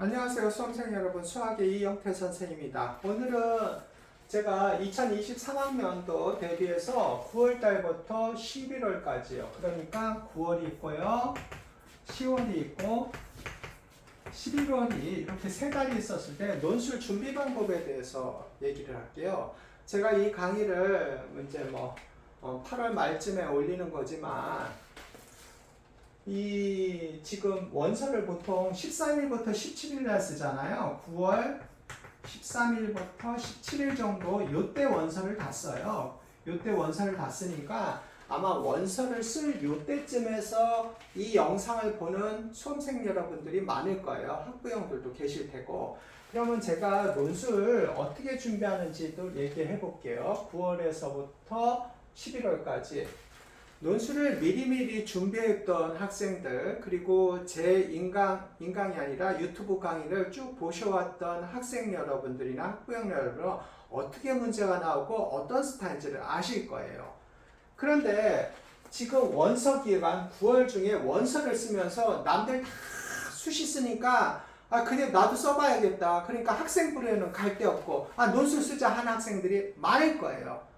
안녕하세요. 수험생 여러분, 수학의 이영태 선생님입니다. 오늘은 제가 2023학년도 대비해서 9월달부터 11월까지요. 그러니까 9월이 있고요, 10월이 있고 11월이 이렇게 세 달이 있었을 때 논술 준비 방법에 대해서 얘기를 할게요. 제가 이 강의를 이제 8월 말쯤에 올리는 거지만 이 지금 원서를 보통 13일부터 17일 날 쓰잖아요. 9월 13일부터 17일 정도 요때 원서를 다 써요. 요때 원서를 다 쓰니까 아마 원서를 쓸 요때쯤에서 이 영상을 보는 수험생 여러분들이 많을 거예요. 학부형들도 계실 테고. 그러면 제가 논술 어떻게 준비하는지도 얘기해 볼게요. 9월에서부터 11월까지 논술을 미리미리 준비했던 학생들, 그리고 제 인강이 아니라 유튜브 강의를 쭉 보셔왔던 학생 여러분들이나 학부형 여러분은 어떻게 문제가 나오고 어떤 스타일인지를 아실 거예요. 그런데 지금 원서 기간 9월 중에 원서를 쓰면서 남들 다 수시 쓰니까 그래 나도 써봐야겠다. 그러니까 학생부에는 갈 데 없고 논술 쓰자 하는 학생들이 많을 거예요.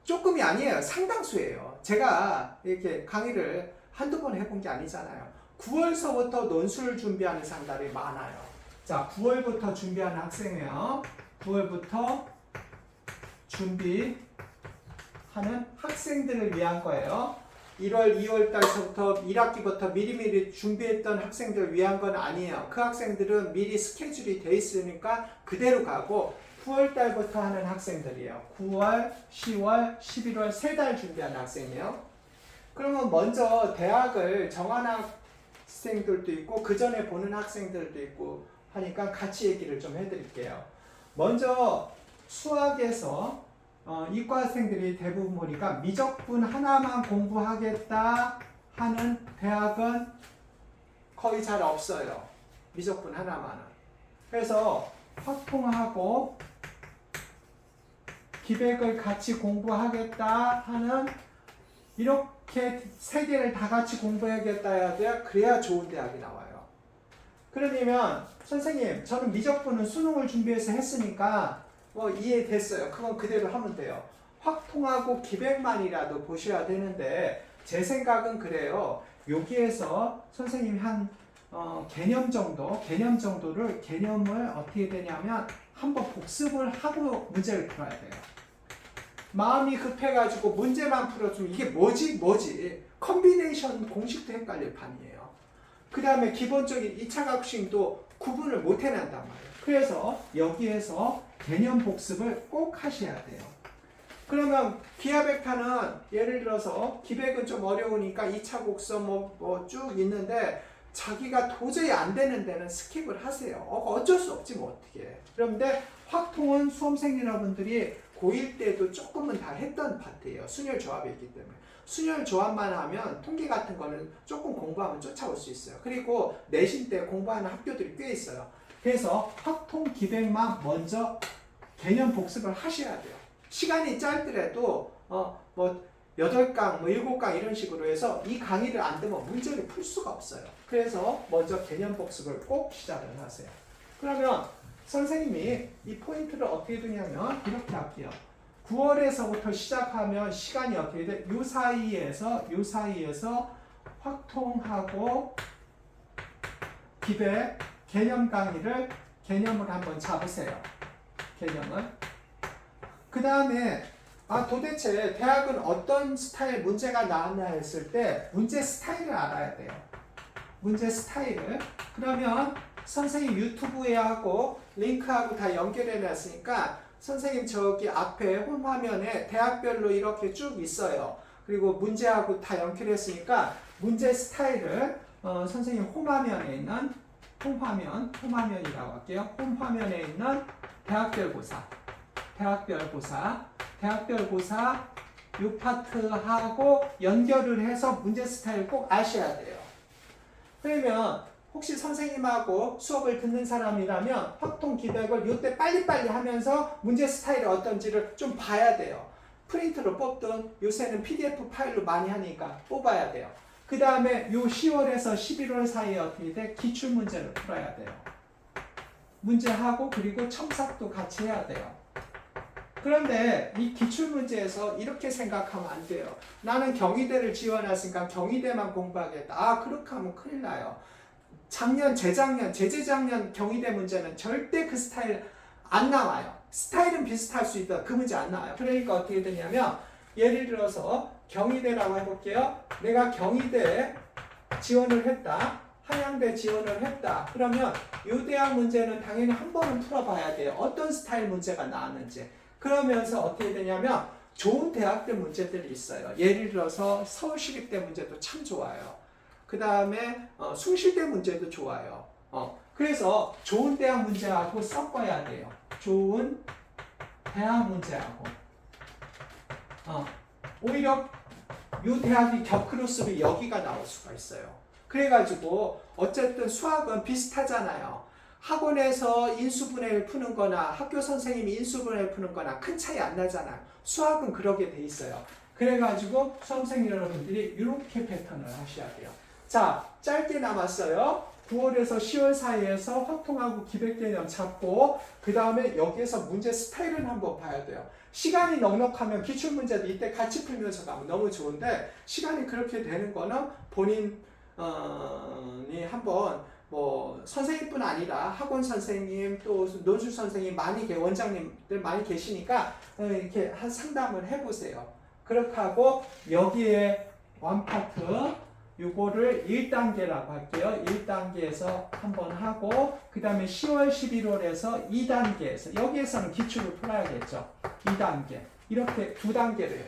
조금이 아니에요. 상당수예요. 제가 이렇게 강의를 한두 번 해본 게 아니잖아요. 9월서부터 논술 준비하는 상담이 많아요. 자, 9월부터 준비하는 학생이에요. 9월부터 준비하는 학생들을 위한 거예요. 1월, 2월 달서부터 1학기부터 미리미리 준비했던 학생들을 위한 건 아니에요. 그 학생들은 미리 스케줄이 돼 있으니까 그대로 가고 9월 달부터 하는 학생들이에요. 9월, 10월, 11월 세 달 준비하는 학생이에요. 그러면 먼저 대학을 정하는 학생들도 있고 그 전에 보는 학생들도 있고 하니까 같이 얘기를 좀 해드릴게요. 먼저 수학에서 이과생들이 대부분 보니까 미적분 하나만 공부하겠다 하는 대학은 거의 잘 없어요. 미적분 하나만은. 그래서 확통하고 기백을 같이 공부하겠다 하는 이렇게 세 개를 다 같이 공부해야겠다 해야 돼요. 그래야 좋은 대학이 나와요. 그러면 선생님 저는 미적분은 수능을 준비해서 했으니까 이해됐어요. 그건 그대로 하면 돼요. 확통하고 기백만이라도 보셔야 되는데 제 생각은 그래요. 여기에서 선생님이 한 개념을 어떻게 되냐면 한번 복습을 하고 문제를 풀어야 돼요. 마음이 급해가지고 문제만 풀어주면 이게 뭐지? 컨비네이션 공식도 헷갈릴 판이에요. 그 다음에 기본적인 2차 각식도 구분을 못 해낸단 말이에요. 그래서 여기에서 개념 복습을 꼭 하셔야 돼요. 그러면 기하백타는 예를 들어서 기백은 좀 어려우니까 2차 곡선 쭉 있는데 자기가 도저히 안 되는 데는 스킵을 하세요. 어쩔 수 없지 뭐 어떻게 해. 그런데 확통은 수험생 여러분들이 고1 때도 조금은 다 했던 파트예요. 순열 조합이 있기 때문에. 순열 조합만 하면 통계 같은 거는 조금 공부하면 쫓아올 수 있어요. 그리고 내신 때 공부하는 학교들이 꽤 있어요. 그래서 확통 기백만 먼저 개념 복습을 하셔야 돼요. 시간이 짧더라도 8강, 7강 이런 식으로 해서 이 강의를 안 되면 문제를 풀 수가 없어요. 그래서 먼저 개념 복습을 꼭 시작을 하세요. 그러면 선생님이 이 포인트를 어떻게 두냐면 이렇게 할게요. 9월에서부터 시작하면 시간이 어떻게 돼? 요 사이에서 확통하고 기백, 개념을 한번 잡으세요. 개념을. 그 다음에 도대체 대학은 어떤 스타일 문제가 나왔나 했을 때 문제 스타일을 알아야 돼요. 문제 스타일을. 그러면 선생님 유튜브에 하고 링크하고 다 연결해 놨으니까 선생님 저기 앞에 홈 화면에 대학별로 이렇게 쭉 있어요. 그리고 문제하고 다 연결했으니까 문제 스타일을 선생님 홈화면에 있는 홈화면이라고 할게요. 홈화면에 있는 대학별고사 이 파트하고 연결을 해서 문제 스타일 꼭 아셔야 돼요. 그러면 혹시 선생님하고 수업을 듣는 사람이라면 확통 기백을 이때 빨리빨리 하면서 문제 스타일이 어떤지를 좀 봐야 돼요. 프린트로 뽑든 요새는 PDF 파일로 많이 하니까 뽑아야 돼요. 그 다음에 요 10월에서 11월 사이에 어떻게 돼? 기출문제를 풀어야 돼요. 문제하고 그리고 첨삭도 같이 해야 돼요. 그런데 이 기출문제에서 이렇게 생각하면 안 돼요. 나는 경희대를 지원했으니까 경희대만 공부하겠다. 아, 그렇게 하면 큰일 나요. 작년, 재작년, 재재작년 경희대 문제는 절대 그 스타일 안 나와요. 스타일은 비슷할 수 있다. 그 문제 안 나와요. 그러니까 어떻게 되냐면 예를 들어서 경희대라고 해볼게요. 내가 경희대 지원을 했다. 한양대 지원을 했다. 그러면 이 대학 문제는 당연히 한 번은 풀어봐야 돼요. 어떤 스타일 문제가 나왔는지. 그러면서 어떻게 되냐면 좋은 대학들 문제들이 있어요. 예를 들어서 서울시립대 문제도 참 좋아요. 그 다음에 숭실대 문제도 좋아요. 그래서 좋은 대학 문제하고 섞어야 돼요. 좋은 대학 문제하고 오히려 이 대학이 격크로스로 여기가 나올 수가 있어요. 그래가지고 어쨌든 수학은 비슷하잖아요. 학원에서 인수분해를 푸는 거나 학교 선생님이 인수분해를 푸는 거나 큰 차이 안 나잖아요. 수학은 그러게 돼 있어요. 그래가지고 수험생 여러분들이 이렇게 패턴을 하셔야 돼요. 자, 짧게 남았어요. 9월에서 10월 사이에서 확통하고 기백개념 찾고 그 다음에 여기에서 문제 스타일을 한번 봐야 돼요. 시간이 넉넉하면 기출문제도 이때 같이 풀면서 가면 너무 좋은데 시간이 그렇게 되는 거는 본인이 한번 뭐 선생님뿐 아니라 학원 선생님 또 노주 선생님 원장님들 많이 계시니까 이렇게 한 상담을 해보세요. 그렇게 하고 여기에 원파트 요거를 1단계라고 할게요. 1단계에서 한번 하고 그 다음에 10월 11월에서 2단계에서 여기에서는 기출을 풀어야겠죠. 2단계 이렇게 2단계로 해야 돼요.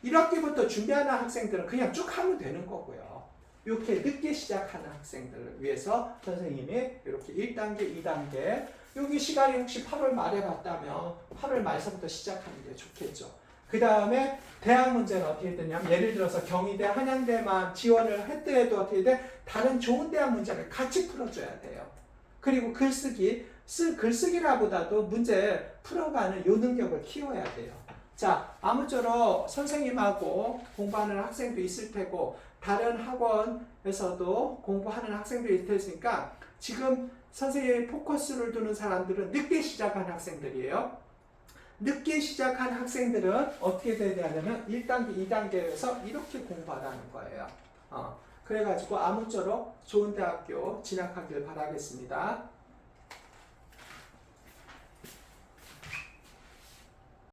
1학기부터 준비하는 학생들은 그냥 쭉 하면 되는 거고요. 이렇게 늦게 시작하는 학생들을 위해서 선생님이 이렇게 1단계, 2단계 여기 시간이 혹시 8월 말에 봤다면 8월 말서부터 시작하는 게 좋겠죠. 그 다음에 대학 문제는 어떻게 되냐면 예를 들어서 경희대, 한양대만 지원을 했더라도 어떻게 돼? 다른 좋은 대학 문제를 같이 풀어줘야 돼요. 그리고 글쓰기라보다도 문제 풀어가는 요 능력을 키워야 돼요. 자, 아무쪼록 선생님하고 공부하는 학생도 있을 테고 다른 학원에서도 공부하는 학생도 있을 테니까 지금 선생님의 포커스를 두는 사람들은 늦게 시작한 학생들이에요. 늦게 시작한 학생들은 어떻게 되냐면 1단계, 2단계에서 이렇게 공부하라는 거예요. 그래가지고 아무쪼록 좋은 대학교 진학하길 바라겠습니다.